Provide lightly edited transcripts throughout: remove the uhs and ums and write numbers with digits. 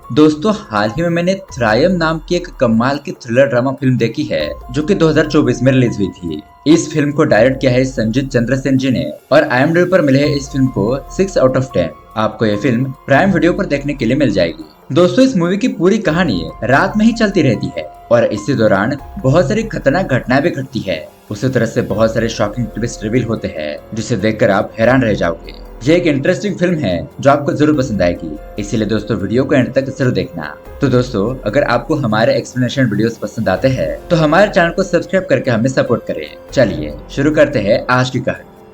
दोस्तों हाल ही में मैंने थ्रायम नाम की एक कमाल की थ्रिलर ड्रामा फिल्म देखी है जो कि 2024 में रिलीज हुई थी। इस फिल्म को डायरेक्ट किया है संजीत चंद्रसेन जी ने और IMDb पर मिले है इस फिल्म को 6 आउट ऑफ 10। आपको ये फिल्म प्राइम वीडियो पर देखने के लिए मिल जाएगी। दोस्तों इस मूवी की पूरी कहानी रात में ही चलती रहती है और इसी दौरान बहुत सारी खतरनाक घटनाएं भी घटती है। उसी तरह से बहुत सारे शॉकिंग ट्विस्ट रिवील होते हैं जिसे देखकर आप हैरान रह जाओगे। ये एक इंटरेस्टिंग फिल्म है जो आपको जरूर पसंद आएगी, इसीलिए दोस्तों वीडियो को एंड तक जरूर देखना। तो दोस्तों अगर आपको हमारे एक्सप्लेनेशन वीडियोस पसंद आते हैं तो हमारे चैनल को सब्सक्राइब करके हमें सपोर्ट करें। चलिए शुरू करते हैं आज की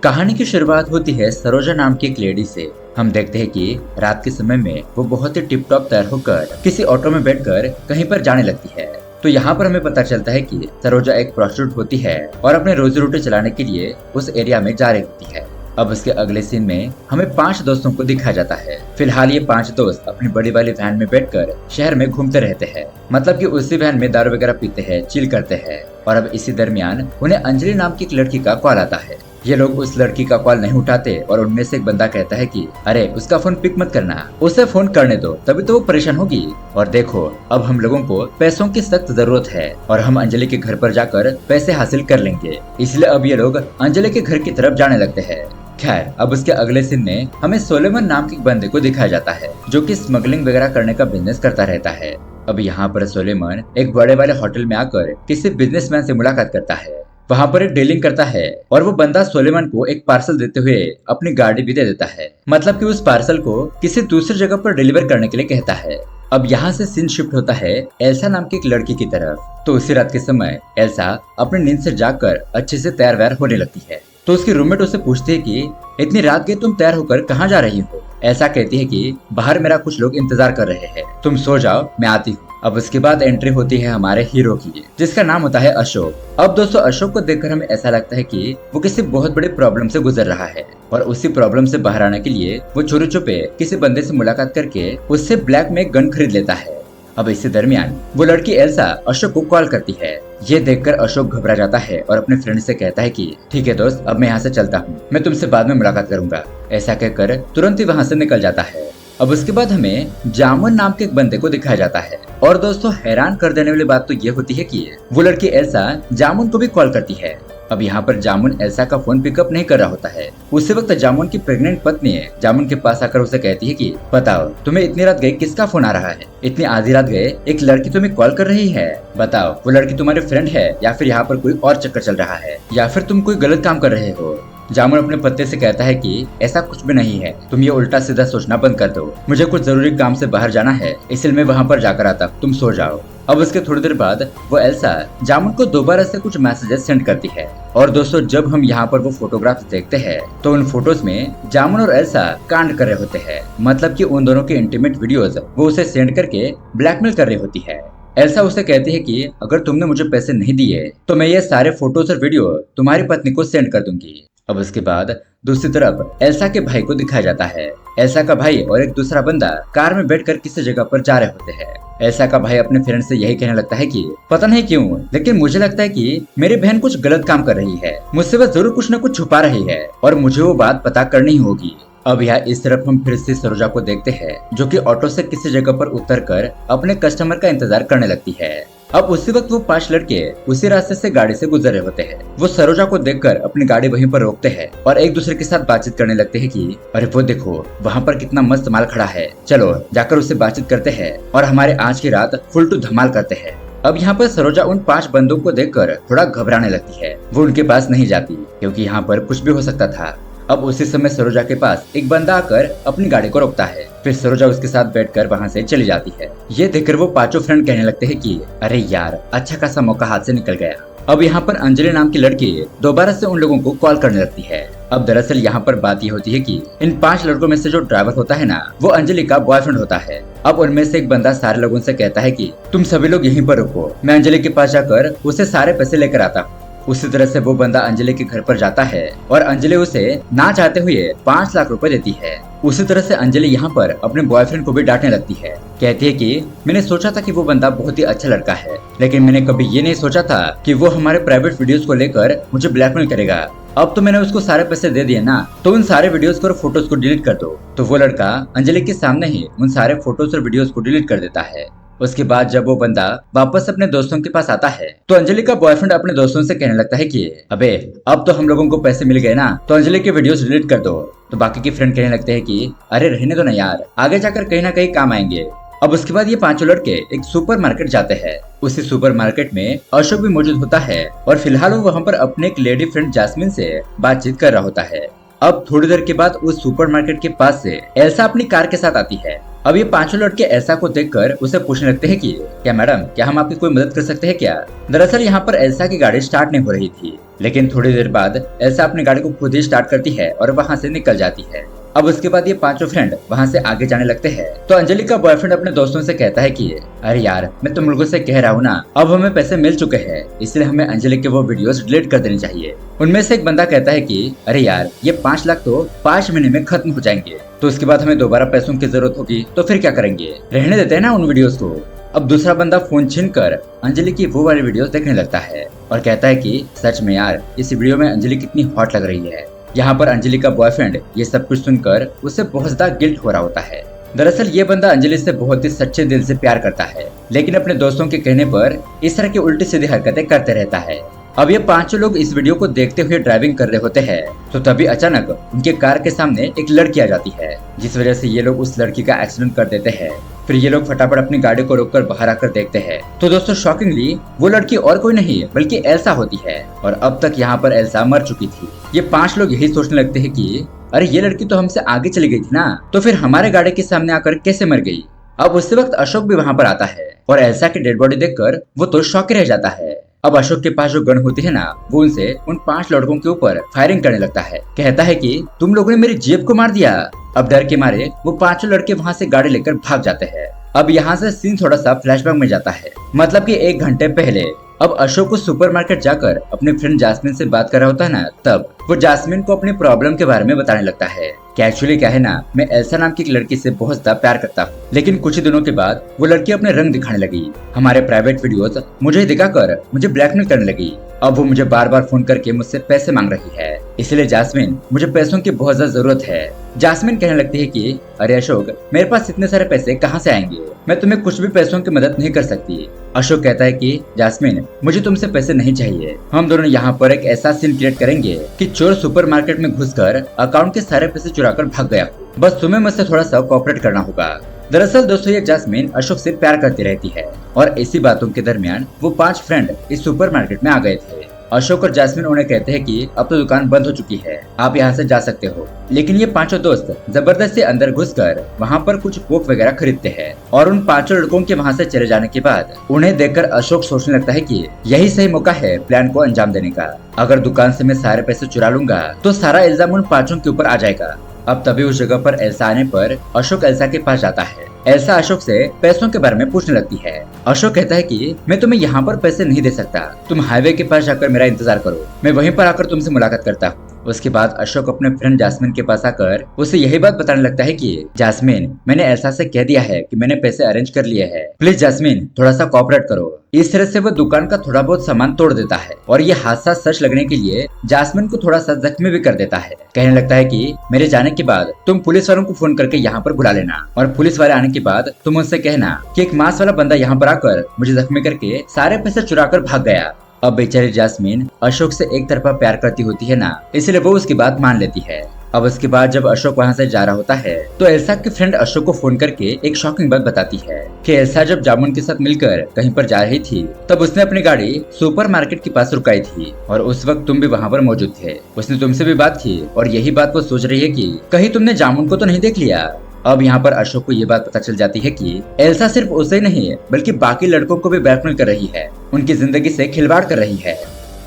कहानी की शुरुआत होती है सरोजा नाम की एक लेडी से। हम देखते हैं कि रात के समय में वो बहुत ही टिप टॉप तैयार होकर किसी ऑटो में बैठकर कहीं पर जाने लगती है। तो यहाँ पर हमें पता चलता है कि सरोजा एक प्रोस्टिट्यूट होती है और अपने रोजी रोटी चलाने के लिए उस एरिया में जा रही होती है। अब उसके अगले सीन में हमें 5 दोस्तों को दिखाया जाता है। फिलहाल ये 5 दोस्त अपनी बड़ी वाली वैन में बैठकर शहर में घूमते रहते हैं, मतलब कि उसी वैन में दारू वगैरह पीते हैं, चिल करते हैं। और अब इसी दरमियान उन्हें अंजलि नाम की एक लड़की का कॉल आता है। ये लोग उस लड़की का कॉल नहीं उठाते और उनमें से एक बंदा कहता है कि अरे उसका फोन पिक मत करना, उसे फोन करने दो, तभी तो वो परेशान होगी। और देखो अब हम लोगों को पैसों की सख्त जरूरत है और हम अंजलि के घर पर जाकर पैसे हासिल कर लेंगे, इसलिए अब ये लोग अंजलि के घर की तरफ जाने लगते हैं। खैर अब उसके अगले सीन में हमें सोलेमन नाम के बंदे को दिखाया जाता है जो कि स्मगलिंग वगैरह करने का बिजनेस करता रहता है। अब यहाँ पर सोलेमन एक बड़े वाले होटल में आकर किसी बिजनेसमैन से मुलाकात करता है, वहाँ पर एक डीलिंग करता है और वो बंदा सोलेमन को एक पार्सल देते हुए अपनी गाड़ी भी दे देता है, मतलब कि उस पार्सल को किसी दूसरी जगह पर डिलीवर करने के लिए कहता है। अब यहाँ से सीन शिफ्ट होता है एल्सा नाम की एक लड़की की तरफ। तो उसी रात के समय एल्सा अपनी नींद से जागकर अच्छे से तैयार वैयार होने लगती है। तो उसकी रूममेट उसे पूछती है कि इतनी रात के तुम तैयार होकर कहाँ जा रही हो। ऐसा कहती है कि बाहर मेरा कुछ लोग इंतजार कर रहे हैं, तुम सो जाओ मैं आती हूँ। अब उसके बाद एंट्री होती है हमारे हीरो की जिसका नाम होता है अशोक। अब दोस्तों अशोक को देखकर हमें ऐसा लगता है कि वो किसी बहुत बड़ी प्रॉब्लम से गुजर रहा है और उसी प्रॉब्लम से बाहर आने के लिए वो चोरी छुपे किसी बंदे से मुलाकात करके उससे ब्लैक में एक गन खरीद लेता है। अब इसी दरमियान वो लड़की एल्सा अशोक को कॉल करती है। ये देखकर अशोक घबरा जाता है और अपने फ्रेंड से कहता है कि ठीक है दोस्त, अब मैं यहाँ से चलता हूँ, मैं तुमसे बाद में मुलाकात करूंगा। ऐसा कहकर तुरंत ही वहाँ से निकल जाता है। अब उसके बाद हमें जामुन नाम के एक बंदे को दिखाया जाता है और दोस्तों हैरान कर देने वाली बात तो ये होती है कि वो लड़की एल्सा जामुन को भी कॉल करती है। अब यहाँ पर जामुन एल्सा का फोन पिकअप नहीं कर रहा होता है। उसी वक्त जामुन की प्रेग्नेंट पत्नी है जामुन के पास आकर उसे कहती है कि बताओ तुम्हें इतनी रात गए किसका फोन आ रहा है, इतनी आधी रात गए एक लड़की तुम्हें कॉल कर रही है, बताओ वो लड़की तुम्हारे फ्रेंड है या फिर यहाँ पर कोई और चक्कर चल रहा है या फिर तुम कोई गलत काम कर रहे हो। जामुन अपने पत्ते से कहता है कि ऐसा कुछ भी नहीं है, तुम ये उल्टा सीधा सोचना बंद कर दो, मुझे कुछ जरूरी काम से बाहर जाना है इसलिए मैं वहाँ पर जाकर आता, तुम सो जाओ। अब उसके थोड़ी देर बाद वो एल्सा जामुन को दोबारा से कुछ मैसेजेस सेंड करती है और दोस्तों जब हम यहाँ पर वो फोटोग्राफ्स देखते हैं तो उन फोटोज में जामुन और एल्सा कांड कर रहे होते हैं, मतलब कि उन दोनों के इंटीमेट वीडियोस वो उसे सेंड करके ब्लैकमेल कर रही होती है। एल्सा उसे कहती है कि अगर तुमने मुझे पैसे नहीं दिए तो मैं ये सारे फोटोज और वीडियो तुम्हारी पत्नी को सेंड कर दूंगी। अब उसके बाद दूसरी तरफ एल्सा के भाई को दिखाया जाता है। एल्सा का भाई और एक दूसरा बंदा कार में बैठकर किसी जगह पर जा रहे होते हैं। एल्सा का भाई अपने फ्रेंड से यही कहने लगता है कि पता नहीं क्यों लेकिन मुझे लगता है कि मेरी बहन कुछ गलत काम कर रही है, मुझसे वह जरूर कुछ न कुछ छुपा रही है और मुझे वो बात पता करनी होगी। अब यहाँ इस तरफ हम फिर से सरोजा को देखते हैं जो कि ऑटो से किसी जगह पर उतरकर अपने कस्टमर का इंतजार करने लगती है। अब उसी वक्त वो 5 लड़के उसी रास्ते से गाड़ी से गुजर रहे होते हैं। वो सरोजा को देखकर अपनी गाड़ी वहीं पर रोकते हैं और एक दूसरे के साथ बातचीत करने लगते हैं कि अरे वो देखो वहाँ पर कितना मस्त माल खड़ा है, चलो जाकर उससे बातचीत करते हैं और हमारे आज की रात फुल टू धमाल करते हैं। अब यहाँ पर सरोजा उन 5 बंदों को देखकर थोड़ा घबराने लगती है, वो उनके पास नहीं जाती क्योंकि यहाँ पर कुछ भी हो सकता था। अब उसी समय सरोजा के पास एक बंदा आकर अपनी गाड़ी को रोकता है, फिर सरोजा उसके साथ बैठकर वहाँ से चली जाती है। ये देखकर वो 5 फ्रेंड कहने लगते हैं कि अरे यार अच्छा खासा मौका हाथ से निकल गया। अब यहाँ पर अंजलि नाम की लड़की दोबारा से उन लोगों को कॉल करने लगती है। अब दरअसल यहाँ पर बात ये होती है कि इन 5 लड़कों में से जो ड्राइवर होता है ना वो अंजलि का बॉयफ्रेंड होता है। अब उनमें से एक बंदा सारे लोगों से कहता है कि तुम सभी लोग यहीं पर रुको, मैं अंजलि के पास जाकर उसे सारे पैसे लेकर आता हूँ। उसी तरह से वो बंदा अंजलि के घर पर जाता है और अंजलि उसे ना चाहते हुए 5 लाख रुपए देती है। उसी तरह से अंजलि यहाँ पर अपने बॉयफ्रेंड को भी डांटने लगती है, कहती है कि मैंने सोचा था कि वो बंदा बहुत ही अच्छा लड़का है लेकिन मैंने कभी ये नहीं सोचा था कि वो हमारे प्राइवेट वीडियोस को लेकर मुझे ब्लैकमेल करेगा। अब तो मैंने उसको सारे पैसे दे दिए ना, तो उन सारे वीडियोस और फोटोज को डिलीट कर दो। तो वो लड़का अंजलि के सामने ही उन सारे फोटोज और वीडियोस को डिलीट कर देता है। उसके बाद जब वो बंदा वापस अपने दोस्तों के पास आता है तो अंजलि का बॉयफ्रेंड अपने दोस्तों से कहने लगता है कि अबे अब तो हम लोगों को पैसे मिल गए ना, तो अंजलि के वीडियोस डिलीट कर दो। तो बाकी के फ्रेंड कहने लगते हैं कि अरे रहने दो ना यार, आगे जाकर कहीं ना कहीं काम आएंगे। अब उसके बाद ये पांचों लड़के एक सुपरमार्केट जाते हैं। उसी सुपरमार्केट में अशोक भी मौजूद होता है और फिलहाल वो वहाँ पर अपने एक लेडी फ्रेंड जास्मिन से बातचीत कर रहा होता है। अब थोड़ी देर के बाद उस सुपरमार्केट के पास से एल्सा अपनी कार के साथ आती है। अब ये पांचों लड़के एल्सा को देखकर उसे पूछने लगते हैं कि क्या मैडम, क्या हम आपकी कोई मदद कर सकते हैं क्या। दरअसल यहाँ पर एल्सा की गाड़ी स्टार्ट नहीं हो रही थी, लेकिन थोड़ी देर बाद एल्सा अपनी गाड़ी को खुद ही स्टार्ट करती है और वहाँ से निकल जाती है। अब उसके बाद ये पांचों फ्रेंड वहाँ से आगे जाने लगते हैं। तो अंजलि का बॉयफ्रेंड अपने दोस्तों से कहता है कि अरे यार, मैं तुम लोगों से कह रहा हूँ ना, अब हमें पैसे मिल चुके हैं, इसलिए हमें अंजलि के वो वीडियोस डिलीट कर देनी चाहिए। उनमें से एक बंदा कहता है कि अरे यार, ये 5 लाख तो 5 महीने में खत्म हो जाएंगे, तो उसके बाद हमें दोबारा पैसों की जरूरत होगी, तो फिर क्या करेंगे, रहने देते हैं ना उन वीडियोस को। अब दूसरा बंदा फोन छीनकर अंजलि की वो वाली वीडियोस देखने लगता है और कहता है कि सच में यार, इस वीडियो में अंजलि कितनी हॉट लग रही है। यहाँ पर अंजलि का बॉयफ्रेंड ये सब कुछ सुनकर उसे बहुत ज्यादा गिल्ट हो रहा होता है। दरअसल ये बंदा अंजलि से बहुत ही सच्चे दिल से प्यार करता है, लेकिन अपने दोस्तों के कहने पर इस तरह की उल्टी सीधी हरकतें करते रहता है। अब ये पांचों लोग इस वीडियो को देखते हुए ड्राइविंग कर रहे होते हैं, तो तभी अचानक उनके कार के सामने एक लड़की आ जाती है, जिस वजह से ये लोग उस लड़की का एक्सीडेंट कर देते हैं। फिर ये लोग फटाफट अपनी गाड़ी को रोककर बाहर आकर देखते हैं, तो दोस्तों शॉकिंगली वो लड़की और कोई नहीं बल्कि एल्सा होती है, और अब तक यहाँ पर एल्सा मर चुकी थी। ये 5 लोग यही सोचने लगते हैं कि अरे ये लड़की तो हमसे आगे चली गई थी ना, तो फिर हमारे गाड़ी के सामने आकर कैसे मर गई। अब उसी वक्त अशोक भी वहाँ पर आता है और एल्सा की डेड बॉडी देखकर वो तो शॉक रह जाता है। अब अशोक के पास जो गन होती है ना, वो उनसे उन 5 लड़कों के ऊपर फायरिंग करने लगता है। कहता है कि तुम लोगों ने मेरी जेब को मार दिया। अब डर के मारे वो 5 लड़के वहाँ से गाड़ी लेकर भाग जाते हैं। अब यहाँ से सीन थोड़ा सा फ्लैशबैक में जाता है, मतलब कि 1 घंटे पहले। अब अशोक को सुपरमार्केट जाकर अपने फ्रेंड जास्मिन से बात कर रहा होता है ना, तब वो जास्मिन को अपनी प्रॉब्लम के बारे में बताने लगता है कि एक्चुअली क्या है ना, मैं एल्सा नाम की एक लड़की से बहुत ज्यादा प्यार करता हूँ, लेकिन कुछ ही दिनों के बाद वो लड़की अपने रंग दिखाने लगी। हमारे प्राइवेट वीडियोस मुझे दिखाकर मुझे ब्लैकमेल करने लगी। अब वो मुझे बार बार फोन करके मुझसे पैसे मांग रही है, इसलिए जास्मिन मुझे पैसों की बहुत ज्यादा जरूरत है। जास्मिन कहने लगती है कि अरे अशोक, मेरे पास इतने सारे पैसे कहाँ से आएंगे, मैं तुम्हें कुछ भी पैसों की मदद नहीं कर सकती। अशोक कहता है कि जास्मिन, मुझे तुमसे पैसे नहीं चाहिए, हम दोनों यहाँ पर एक ऐसा सीन क्रिएट करेंगे कि चोर सुपरमार्केट में घुसकर अकाउंट के सारे पैसे चुराकर भाग गया, बस तुम्हें मुझसे थोड़ा सा कोऑपरेट करना होगा। दरअसल दोस्तों ये जास्मिन अशोक से प्यार करती रहती है और इसी बातों के दरमियान वो 5 फ्रेंड इस सुपरमार्केट में आ गए थे। अशोक और जास्मिन उन्हें कहते हैं कि अब तो दुकान बंद हो चुकी है, आप यहाँ से जा सकते हो। लेकिन ये 5 दोस्त जबरदस्ती अंदर घुसकर वहाँ पर कुछ कोक वगैरह खरीदते हैं और उन 5 लड़कों के वहाँ से चले जाने के बाद उन्हें देखकर अशोक सोचने लगता है कि यही सही मौका है प्लान को अंजाम देने का। अगर दुकान से मैं सारे पैसे चुरा लूंगा तो सारा इल्जाम उन 5 के ऊपर आ जाएगा। अब तभी उस जगह पर एल्सा आने पर अशोक एल्सा के पास जाता है। एल्सा अशोक से पैसों के बारे में पूछने लगती है। अशोक कहता है कि मैं तुम्हें यहाँ पर पैसे नहीं दे सकता, तुम हाईवे के पास जाकर मेरा इंतजार करो, मैं वहीं पर आकर तुमसे मुलाकात करता हूँ। उसके बाद अशोक अपने फ्रेंड जास्मिन के पास आकर उसे यही बात बताने लगता है कि जास्मिन, मैंने एल्सा से कह दिया है कि मैंने पैसे अरेंज कर लिए हैं, प्लीज जास्मिन थोड़ा सा कोऑपरेट करो। इस तरह से वो दुकान का थोड़ा बहुत सामान तोड़ देता है और ये हादसा सच लगने के लिए जास्मिन को थोड़ा सा जख्मी भी कर देता है। कहने लगता है कि मेरे जाने के बाद तुम पुलिस वालों को फोन करके यहाँ पर बुला लेना और पुलिस वाले आने के बाद तुम उनसे कहना कि एक मांस वाला बंदा यहाँ पर आकर मुझे जख्मी करके सारे पैसे चुरा कर भाग गया। अब बेचारी जास्मिन अशोक से एक तरफा प्यार करती होती है ना, इसलिए वो उसकी बात मान लेती है। अब उसके बाद जब अशोक वहाँ से जा रहा होता है तो एल्सा के फ्रेंड अशोक को फोन करके एक शॉकिंग बात बताती है कि एल्सा जब जामुन के साथ मिलकर कहीं पर जा रही थी तब उसने अपनी गाड़ी सुपरमार्केट के पास रुकाई थी और उस वक्त तुम भी वहाँ पर मौजूद थे। उसने तुमसे भी बात की और यही बात वो सोच रही है कि कहीं तुमने जामुन को तो नहीं देख लिया। अब यहाँ पर अशोक को ये बात पता चल जाती है कि एल्सा सिर्फ उसे ही नहीं बल्कि बाकी लड़कों को भी ब्लैकमेल कर रही है, उनकी जिंदगी से खिलवाड़ कर रही है।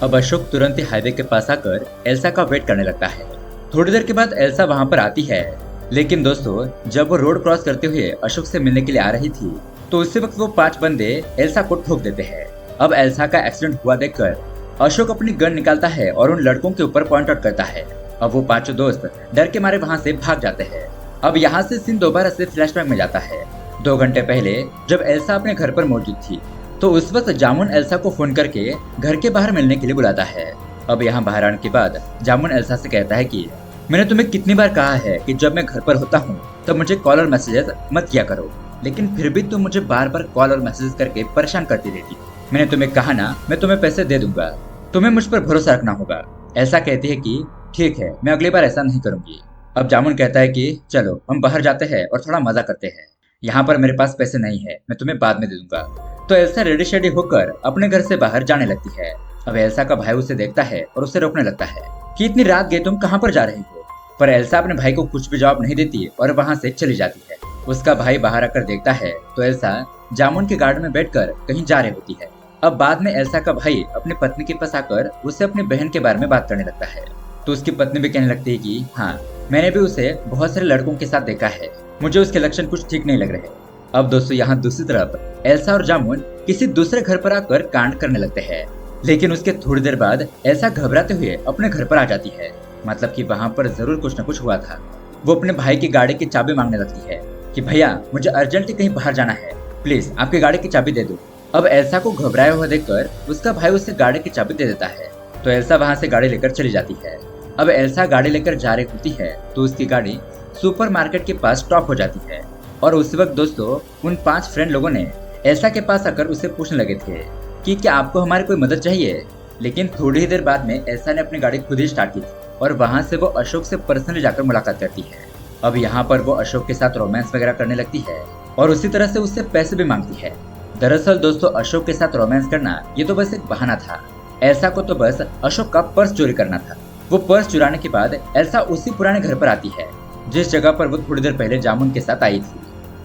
अब अशोक तुरंत ही हाईवे के पास आकर एल्सा का वेट करने लगता है। थोड़ी देर के बाद एल्सा वहाँ पर आती है, लेकिन दोस्तों जब वो रोड क्रॉस करते हुए अशोक से मिलने के लिए आ रही थी तो उसी वक्त वो 5 बंदे एल्सा को ठोक देते हैं। अब एल्सा का एक्सीडेंट हुआ देखकर अशोक अपनी गन निकालता है और उन लड़कों के ऊपर पॉइंट आउट करता है। अब वो 5 दोस्त डर के मारे वहाँ से भाग जाते हैं। अब यहाँ से सीन दोबारा से फ्लैशबैक में जाता है। 2 घंटे पहले जब एल्सा अपने घर पर मौजूद थी तो उस वक्त जामुन एल्सा को फोन करके घर के बाहर मिलने के लिए बुलाता है। अब यहाँ बाहर आने के बाद जामुन एल्सा से कहता है कि मैंने तुम्हें कितनी बार कहा है कि जब मैं घर पर होता हूँ तब मुझे कॉल और मैसेजेस मत किया करो, लेकिन फिर भी तुम मुझे बार बार कॉल और मैसेज करके परेशान करती रहती। मैंने तुम्हें कहा ना, मैं तुम्हें पैसे दे दूंगा, तुम्हें मुझ पर भरोसा रखना होगा। ऐसा कहती है कि ठीक है, मैं अगली बार ऐसा नहीं करूंगी। अब जामुन कहता है कि चलो हम बाहर जाते हैं और थोड़ा मजा करते हैं। यहाँ पर मेरे पास पैसे नहीं है, मैं तुम्हें बाद में दे दूंगा। तो एल्सा रेडी शेडी होकर अपने घर से बाहर जाने लगती है। अब एल्सा का भाई उसे देखता है और उसे रोकने लगता है कि इतनी रात गए, तुम कहाँ पर जा रही हो। पर एल्सा अपने भाई को कुछ भी जवाब नहीं देती और वहाँ से चली जाती है। उसका भाई बाहर आकर देखता है तो एल्सा जामुन के गार्डन में बैठकर कहीं जा रही होती है। अब बाद में एल्सा का भाई अपनी पत्नी के पास आकर उससे अपनी बहन के बारे में बात करने लगता है। तो उसकी पत्नी भी कहने लगती है कि हाँ, मैंने भी उसे बहुत सारे लड़कों के साथ देखा है, मुझे उसके लक्षण कुछ ठीक नहीं लग रहे। अब दोस्तों यहाँ दूसरी तरफ एल्सा और जामुन किसी दूसरे घर पर आकर कांड करने लगते हैं, लेकिन उसके थोड़ी देर बाद एल्सा घबराते हुए अपने घर पर आ जाती है। मतलब कि वहाँ पर जरूर कुछ न कुछ हुआ था। वो अपने भाई की गाड़ी की चाबी मांगने लगती है कि भैया मुझे अर्जेंटली कहीं बाहर जाना है, प्लीज आपकी गाड़ी की चाबी दे दो। अब एल्सा को घबराया हुआ देखकर उसका भाई उसे गाड़ी की चाबी दे देता है। तो एल्सा वहाँ से गाड़ी लेकर चली जाती है। अब एल्सा गाड़ी लेकर जा रही होती है तो उसकी गाड़ी सुपरमार्केट के पास स्टॉप हो जाती है। और उस वक्त दोस्तों उन 5 फ्रेंड लोगों ने एल्सा के पास आकर उसे पूछने लगे थे कि क्या आपको हमारी कोई मदद चाहिए। लेकिन थोड़ी ही देर बाद में एल्सा ने अपनी गाड़ी खुद ही स्टार्ट की थी और वहाँ से वो अशोक से पर्सनली जाकर मुलाकात करती है। अब यहाँ पर वो अशोक के साथ रोमांस वगैरह करने लगती है और उसी तरह से उससे पैसे भी मांगती है। दरअसल दोस्तों अशोक के साथ रोमांस करना ये तो बस एक बहाना था। एल्सा को तो बस अशोक का पर्स चोरी करना था। वो पर्स चुराने के बाद एल्सा उसी पुराने घर पर आती है जिस जगह पर वो थोड़ी देर पहले जामुन के साथ आई थी,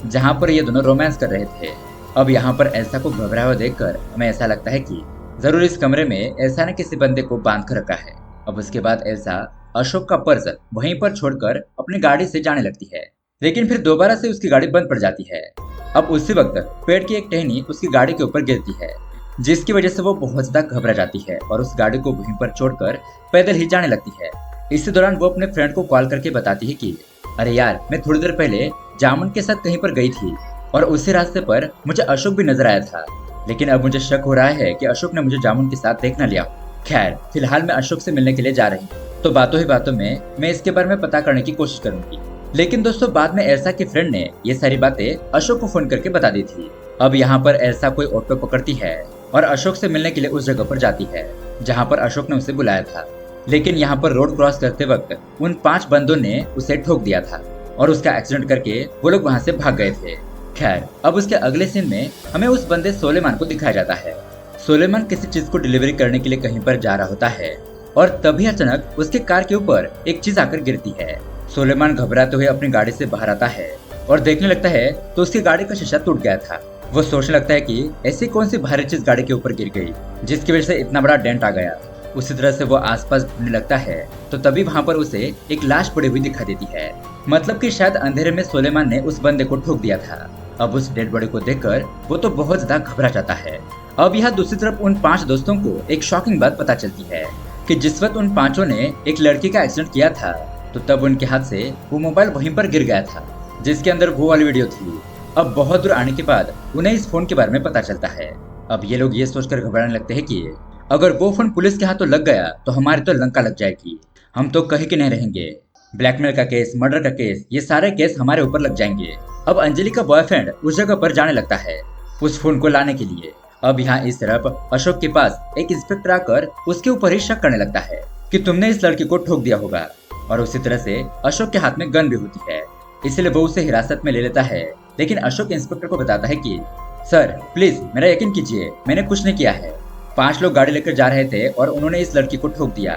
जहाँ पर ये दोनों रोमांस कर रहे थे। अब यहाँ पर एल्सा को घबराया हुआ देखकर हमें ऐसा लगता है कि जरूर इस कमरे में एल्सा ने किसी बंदे को बांध कर रखा है। अब उसके बाद एल्सा अशोक का पर्स वहीं पर छोड़कर अपनी गाड़ी से जाने लगती है, लेकिन फिर दोबारा से उसकी गाड़ी बंद पड़ जाती है। अब उसी वक्त पेड़ की एक टहनी उसकी गाड़ी के ऊपर गिरती है, जिसकी वजह से वो बहुत ज्यादा घबरा जाती है और उस गाड़ी को वहीं पर छोड़कर पैदल ही जाने लगती है। इसी दौरान वो अपने फ्रेंड को कॉल करके बताती है कि अरे यार, मैं थोड़ी देर पहले जामुन के साथ कहीं पर गई थी और उसी रास्ते पर मुझे अशोक भी नजर आया था, लेकिन अब मुझे शक हो रहा है कि अशोक ने मुझे जामुन के साथ देख न लिया। खैर फिलहाल मैं अशोक से मिलने के लिए जा रही हूँ, तो बातों ही बातों में मैं इसके बारे में पता करने की कोशिश करूंगी। लेकिन दोस्तों बाद में एल्सा की फ्रेंड ने ये सारी बातें अशोक को फोन करके बता दी थी। अब यहाँ पर एल्सा कोई ऑटो पकड़ती है और अशोक से मिलने के लिए उस जगह पर जाती है जहाँ पर अशोक ने उसे बुलाया था। लेकिन यहाँ पर रोड क्रॉस करते वक्त उन 5 बंदों ने उसे ठोक दिया था और उसका एक्सीडेंट करके वो लोग वहाँ से भाग गए थे। खैर अब उसके अगले सीन में हमें उस बंदे सोलेमान को दिखाया जाता है। सोलेमान किसी चीज को डिलीवरी करने के लिए कहीं पर जा रहा होता है और तभी अचानक उसके कार के ऊपर एक चीज आकर गिरती है। सोलेमान घबराते हुए अपनी गाड़ी से बाहर आता है और देखने लगता है तो उसकी गाड़ी का शीशा टूट गया था। वो सोचने लगता है कि ऐसी कौन सी भारी चीज गाड़ी के ऊपर गिर गई जिसकी वजह से इतना बड़ा डेंट आ गया। उसी तरह से वो आसपास ढूंढने लगता है तो तभी वहाँ पर उसे एक लाश पड़ी हुई दिखाई देती है। मतलब कि शायद अंधेरे में सोलेमान ने उस बंदे को ठोक दिया था। अब उस डेड बॉडी को देखकर वो तो बहुत ज्यादा घबरा जाता है। अब यहाँ दूसरी तरफ उन 5 दोस्तों को एक शॉकिंग बात पता चलती है कि जिस वक्त उन 5 ने एक लड़की का एक्सीडेंट किया था तो तब उनके हाथ से वो मोबाइल वहीं पर गिर गया था जिसके अंदर वो वाली वीडियो थी। अब बहुत दूर आने के बाद उन्हें इस फोन के बारे में पता चलता है। अब ये लोग ये सोचकर घबराने लगते हैं कि अगर वो फोन पुलिस के हाथों लग गया तो हमारी तो लंका लग जाएगी, हम तो कहीं के नहीं रहेंगे। ब्लैकमेल का केस, मर्डर का केस, ये सारे केस हमारे ऊपर लग जाएंगे। अब अंजलि का बॉयफ्रेंड उस जगह पर जाने लगता है उस फोन को लाने के लिए। अब यहाँ इस तरफ अशोक के पास एक इंस्पेक्टर आकर उसके ऊपर ही शक करने लगता है कि तुमने इस लड़की को ठोक दिया होगा। और उसी तरह से अशोक के हाथ में गन भी होती है, इसलिए वो उसे हिरासत में ले लेता है। लेकिन अशोक इंस्पेक्टर को बताता है कि सर प्लीज मेरा यकीन कीजिए, मैंने कुछ नहीं किया है। 5 लोग गाड़ी लेकर जा रहे थे और उन्होंने इस लड़की को ठोक दिया।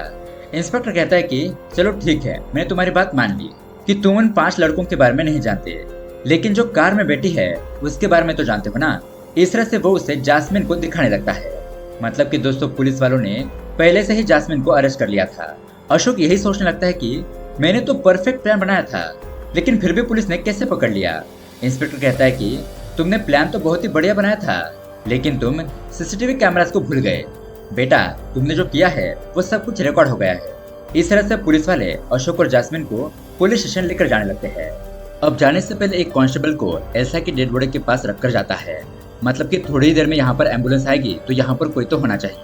इंस्पेक्टर कहता है कि चलो ठीक है, मैंने तुम्हारी बात मान ली कि तुम उन 5 लड़कों के बारे में नहीं जानते, लेकिन जो कार में बैठी है उसके बारे में तो जानते हो ना। इस तरह से वो उसे जास्मिन को दिखाने लगता है। मतलब कि दोस्तों पुलिस वालों ने पहले से ही जास्मिन को अरेस्ट कर लिया था। अशोक यही सोचने लगता है कि मैंने तो परफेक्ट प्लान बनाया था, लेकिन फिर भी पुलिस ने कैसे पकड़ लिया। इंस्पेक्टर कहता है कि तुमने प्लान तो बहुत ही बढ़िया बनाया था, लेकिन तुम सीसीटीवी कैमरास को भूल गए। बेटा तुमने जो किया है वो सब कुछ रिकॉर्ड हो गया है। इस तरह से पुलिस वाले अशोक और जास्मिन को पुलिस स्टेशन लेकर जाने लगते हैं। अब जाने से पहले एक कांस्टेबल को एल्सा की डेड बॉडी के पास रखकर जाता है। मतलब कि थोड़ी देर में यहाँ पर एम्बुलेंस आएगी तो यहाँ पर कोई तो होना चाहिए।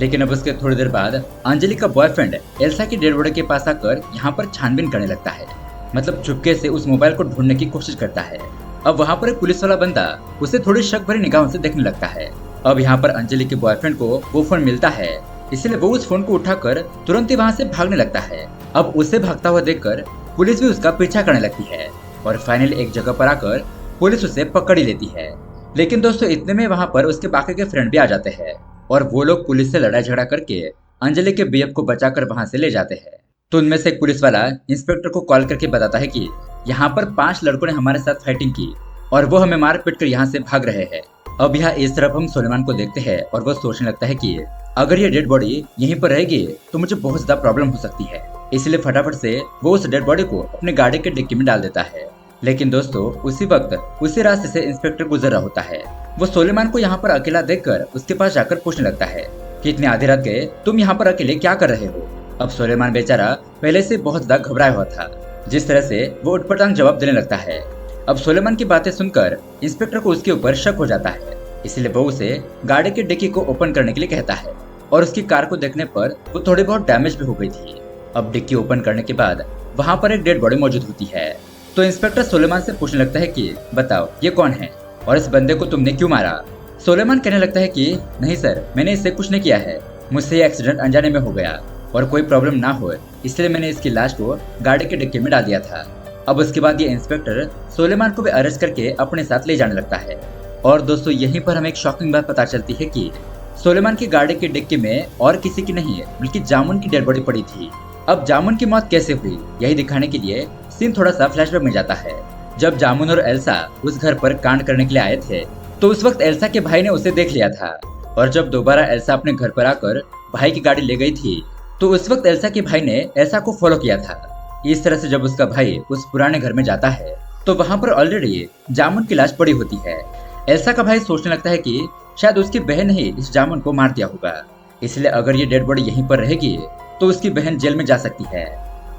लेकिन अब उसके थोड़ी देर बाद अंजलि का बॉयफ्रेंड एल्सा की डेड बॉडी के पास आकर यहाँ पर छानबीन करने लगता है। मतलब चुपके से उस मोबाइल को ढूंढने की कोशिश करता है। अब वहाँ पर एक पुलिस वाला बंदा उसे थोड़ी शक भरी निगाहों से देखने लगता है। अब यहाँ पर अंजलि के बॉयफ्रेंड को वो फोन मिलता है, इसलिए वो उस फोन को उठाकर तुरंत ही वहाँ से भागने लगता है। अब उसे भागता हुआ देखकर पुलिस भी उसका पीछा करने लगती है और फाइनली एक जगह पर आकर पुलिस उसे पकड़ ही लेती है। लेकिन दोस्तों इतने में वहाँ पर उसके बाकी के फ्रेंड भी आ जाते हैं और वो लोग पुलिस से लड़ाई झगड़ा करके अंजलि के बीएफ को बचाकर वहाँ से ले जाते हैं। तो उनमें से एक पुलिस वाला इंस्पेक्टर को कॉल करके बताता है कि यहाँ पर 5 लड़कों ने हमारे साथ फाइटिंग की और वो हमें मार पीट कर यहाँ से भाग रहे हैं। अब यहाँ इस तरफ हम सुलेमान को देखते हैं और वो सोचने लगता है कि अगर ये डेड बॉडी यहीं पर रहेगी तो मुझे बहुत ज्यादा प्रॉब्लम हो सकती है, इसलिए फटाफट से वो उस डेड बॉडी को अपने गाड़ी के डिक्की में डाल देता है। लेकिन दोस्तों उसी वक्त उसी रास्ते से इंस्पेक्टर गुजर रहा होता है। वो सुलेमान को यहाँ पर अकेला देखकर उसके पास जाकर पूछने लगता है कि इतनी आधी रात के तुम यहाँ पर अकेले क्या कर रहे हो। अब सुलेमान बेचारा पहले से बहुत ज्यादा घबराया हुआ था। जिस तरह से वो उटपटांग जवाब देने लगता है। अब सुलेमान की बातें सुनकर इंस्पेक्टर को उसके ऊपर शक हो जाता है, इसलिए वो उसे गाड़ी के डिक्की को ओपन करने के लिए कहता है और उसकी कार को देखने पर वो थोड़ी बहुत डैमेज भी हो गई थी। अब डिक्की ओपन करने के बाद वहाँ पर एक डेड बॉडी मौजूद होती है। तो इंस्पेक्टर सुलेमान से पूछने लगता है कि बताओ ये कौन है और इस बंदे को तुमने क्यों मारा। सुलेमान कहने लगता है कि नहीं सर, मैंने इससे कुछ नहीं किया है, मुझसे ये एक्सीडेंट अनजाने में हो गया और कोई प्रॉब्लम ना हो इसलिए मैंने इसकी लाश को गाड़ी के डिक्की में डाल दिया था। अब उसके बाद ये इंस्पेक्टर सुलेमान को भी अरेस्ट करके अपने साथ ले जाने लगता है। और दोस्तों यहीं पर हमें एक शॉकिंग बात पता चलती है कि सुलेमान की गाड़ी की डिक्की में और किसी की नहीं बल्कि जामुन की डेड बॉडी पड़ी थी। अब जामुन की मौत कैसे हुई यही दिखाने के लिए सीन थोड़ा सा फ्लैशबैक में जाता है। जब जामुन और एल्सा उस घर पर कांड करने के लिए आए थे तो उस वक्त एल्सा के भाई ने उसे देख लिया था और जब दोबारा एल्सा अपने घर पर आकर भाई की गाड़ी ले गई थी तो उस वक्त एल्सा के भाई ने एल्सा को फॉलो किया था। इस तरह से जब उसका भाई उस पुराने घर में जाता है तो वहाँ पर ऑलरेडी जामुन की लाश पड़ी होती है। एल्सा का भाई सोचने लगता है कि शायद उसकी बहन ही इस जामुन को मार दिया होगा, इसलिए अगर ये डेड बॉडी यहीं पर रहेगी तो उसकी बहन जेल में जा सकती है।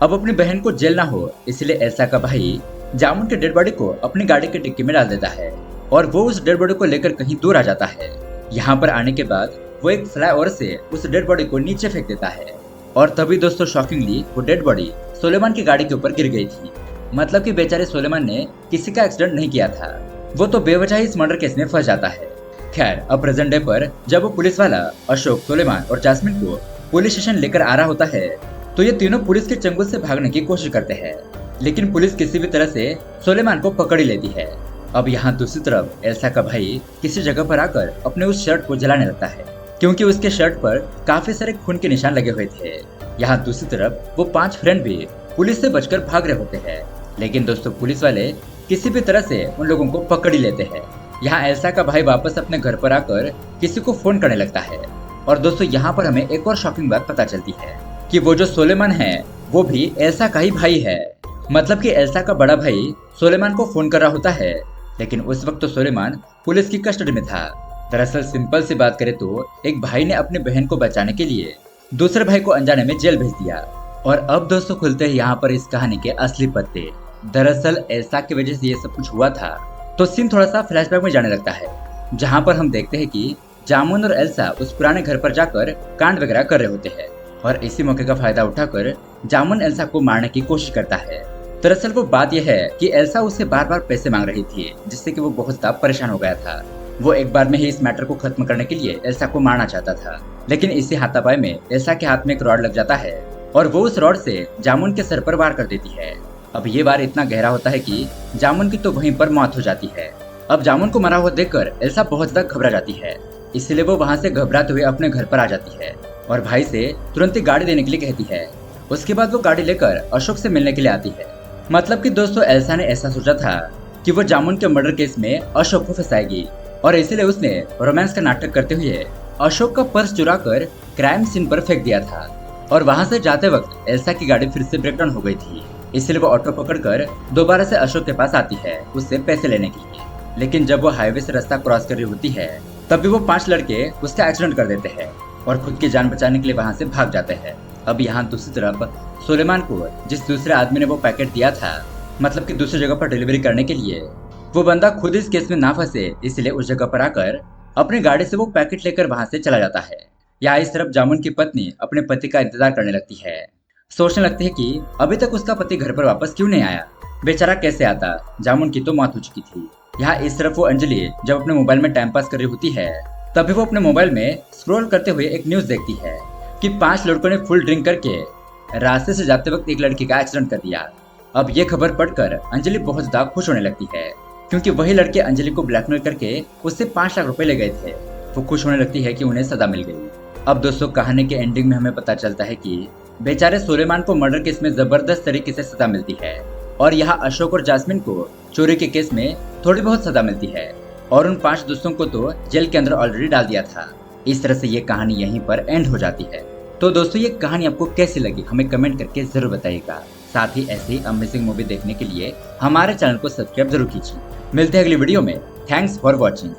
अब अपनी बहन को जेल ना हो इसलिए एल्सा का भाई जामुन के डेड बॉडी को अपनी गाड़ी के डिक्की में डाल देता है और वो उस डेड बॉडी को लेकर कहीं दूर आ जाता है। यहाँ पर आने के बाद वो एक फ्लाईओवर से उस डेड बॉडी को नीचे फेंक देता है और तभी दोस्तों शॉकिंगली वो डेड बॉडी सुलेमान की गाड़ी के ऊपर गिर गई थी। मतलब कि बेचारे सुलेमान ने किसी का एक्सीडेंट नहीं किया था, वो तो बेवजह ही इस मर्डर केस में फंस जाता है। खैर अब प्रेजेंट डे पर जब वो पुलिस वाला अशोक, सुलेमान और जास्मिन को पुलिस स्टेशन लेकर आ रहा होता है तो ये तीनों पुलिस के चंगुल से भागने की कोशिश करते हैं, लेकिन पुलिस किसी भी तरह से सुलेमान को पकड़ ही लेती है। अब यहाँ दूसरी तरफ एल्सा का भाई किसी जगह पर आकर अपने उस शर्ट को जलाने लगता है क्योंकि उसके शर्ट पर काफी सारे खून के निशान लगे हुए थे। यहाँ दूसरी तरफ वो 5 फ्रेंड भी पुलिस से बचकर भाग रहे होते हैं, लेकिन दोस्तों पुलिस वाले किसी भी तरह से उन लोगों को पकड़ ही लेते हैं। यहाँ एल्सा का भाई वापस अपने घर पर आकर किसी को फोन करने लगता है और दोस्तों यहाँ पर हमें एक और शॉकिंग बात पता चलती है कि वो जो सुलेमान है वो भी एल्सा का ही भाई है। मतलब कि एल्सा का बड़ा भाई सुलेमान को फोन कर रहा होता है, लेकिन उस वक्त तो सुलेमान पुलिस की कस्टडी में था। दरअसल सिंपल सी बात करें तो एक भाई ने अपनी बहन को बचाने के लिए दूसरे भाई को अनजाने में जेल भेज दिया। और अब दोस्तों खुलते हैं यहाँ पर इस कहानी के असली पत्ते। दरअसल एल्सा की वजह से ये सब कुछ हुआ था। तो सीन थोड़ा सा फ्लैशबैक में जाने लगता है जहाँ पर हम देखते हैं कि जामुन और एल्सा उस पुराने घर पर जाकर कांड वगैरह कर रहे होते हैं और इसी मौके का फायदा उठाकर जामुन एल्सा को मारने की कोशिश करता है। दरअसल वो बात यह है कि एल्सा उससे बार बार पैसे मांग रही थी जिससे कि वो बहुत ज्यादा परेशान हो गया था। वो एक बार में ही इस मैटर को खत्म करने के लिए एल्सा को मारना चाहता था, लेकिन इसी हाथापाई में एल्सा के हाथ में एक रॉड लग जाता है और वो उस रॉड से जामुन के सर पर वार कर देती है। अब ये वार इतना गहरा होता है कि जामुन की तो वहीं पर मौत हो जाती है। अब जामुन को मरा हुआ देखकर एल्सा बहुत ज्यादा घबरा जाती है, इसलिए वो वहाँ से घबराते हुए अपने घर पर आ जाती है और भाई से तुरंत ही गाड़ी देने के लिए कहती है। उसके बाद वो गाड़ी लेकर अशोक से मिलने के लिए आती है। मतलब कि दोस्तों एल्सा ने ऐसा सोचा था कि वो जामुन के मर्डर केस में अशोक को फंसाएगी और इसीलिए उसने रोमांस का नाटक करते हुए अशोक का पर्स चुराकर क्राइम सीन पर फेंक दिया था और वहां से जाते वक्त एल्सा की गाड़ी फिर से ब्रेकडाउन हो गई थी, इसलिए वो ऑटो पकड़कर दोबारा से अशोक के पास आती है उससे पैसे लेने के लिए। लेकिन जब वो हाईवे से रास्ता क्रॉस कर रही होती है तभी वो 5 लड़के उसका एक्सीडेंट कर देते हैं और खुद की जान बचाने के लिए वहां से भाग जाते हैं। अब यहाँ दूसरी तरफ सुलेमान को जिस दूसरे आदमी ने वो पैकेट दिया था, मतलब कि दूसरी जगह पर डिलीवरी करने के लिए, वो बंदा खुद इस केस में ना फंसे इसलिए उस जगह पर आकर अपनी गाड़ी से वो पैकेट लेकर वहां से चला जाता है। यहाँ इस तरफ जामुन की पत्नी अपने पति का इंतजार करने लगती है। सोचने लगती है कि अभी तक उसका पति घर पर वापस क्यों नहीं आया, बेचारा कैसे आता, जामुन की तो मौत हो चुकी थी। यहाँ इस तरफ वो अंजलि जब अपने मोबाइल में टाइम पास कर रही होती है, तभी वो अपने मोबाइल में स्क्रॉल करते हुए एक न्यूज देखती है कि 5 लड़कों ने फुल ड्रिंक करके रास्ते से जाते वक्त एक लड़की का एक्सीडेंट कर दिया। अब ये खबर पढ़कर अंजलि बहुत ज्यादा खुश होने लगती है, क्योंकि वही लड़के अंजलि को ब्लैकमेल करके उससे 5 लाख रुपए ले गए थे। वो खुश होने लगती है कि उन्हें सजा मिल गई। अब दोस्तों, कहानी के एंडिंग में हमें पता चलता है कि बेचारे सुलेमान को मर्डर केस में जबरदस्त तरीके से सजा मिलती है, और यहाँ अशोक और जास्मिन को चोरी के केस में थोड़ी बहुत सजा मिलती है, और उन 5 दोस्तों को तो जेल के अंदर ऑलरेडी डाल दिया था। इस तरह से ये कहानी यहीं पर एंड हो जाती है। तो दोस्तों, ये कहानी आपको कैसी लगी हमें कमेंट करके जरूर बताइएगा। साथ ही ऐसे ही अमेजिंग मूवी देखने के लिए हमारे चैनल को सब्सक्राइब जरूर कीजिए। मिलते हैं अगली वीडियो में। Thanks for watching.